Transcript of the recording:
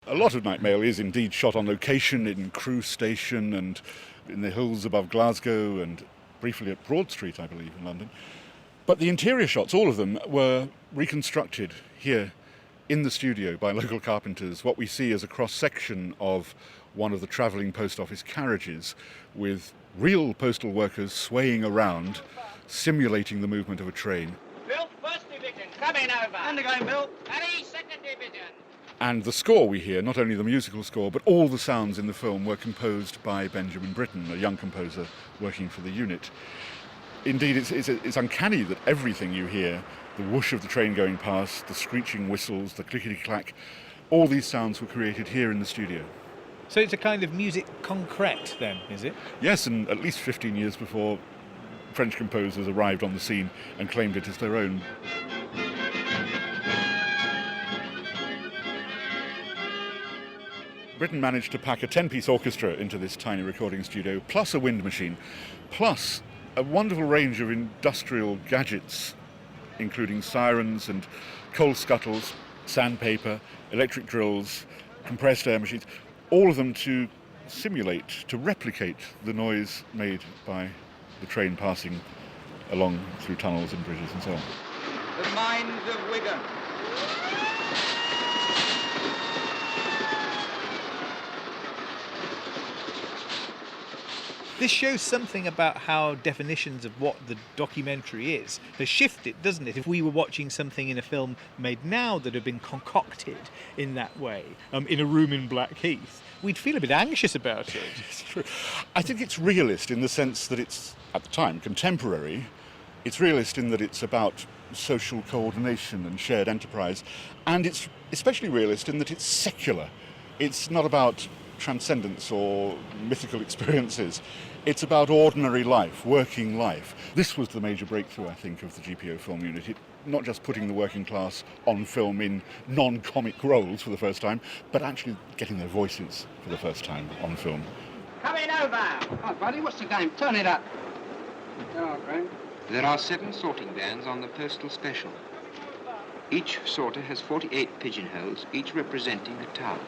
A lot of Night Mail is indeed shot on location in Crewe Station and in the hills above Glasgow and briefly at Broad Street, I believe, in London. But the interior shots, all of them, were reconstructed here in the studio by local carpenters. What we see is a cross-section of one of the travelling post office carriages with real postal workers swaying around, simulating the movement of a train. Bill, first division, coming over. Undergoing, Bill. Harry, second division. And the score we hear, not only the musical score, but all the sounds in the film were composed by Benjamin Britten, a young composer working for the unit. Indeed, it's uncanny that everything you hear, the whoosh of the train going past, the screeching whistles, the clickety-clack, all these sounds were created here in the studio. So it's a kind of musique concrète then, is it? Yes, and at least 15 years before French composers arrived on the scene and claimed it as their own. Britain managed to pack a 10-piece orchestra into this tiny recording studio, plus a wind machine, plus a wonderful range of industrial gadgets, including sirens and coal scuttles, sandpaper, electric drills, compressed air machines, all of them to simulate, to replicate the noise made by the train passing along through tunnels and bridges and so on. The mines of Wigan. This shows something about how definitions of what the documentary is has shifted, doesn't it? If we were watching something in a film made now that had been concocted in that way, in a room in Blackheath, we'd feel a bit anxious about it. It's true. I think it's realist in the sense that it's, at the time, contemporary. It's realist in that it's about social coordination and shared enterprise, and it's especially realist in that it's secular. It's not about transcendence or mythical experiences. It's about ordinary life, working life. This was the major breakthrough, I think, of the GPO film unit. Not just putting the working class on film in non-comic roles for the first time, but actually getting their voices for the first time on film. Coming over. Oh, buddy, what's the game? Turn it up. Oh, Graham. There are 7 sorting vans on the postal special. Each sorter has 48 pigeonholes, each representing a town.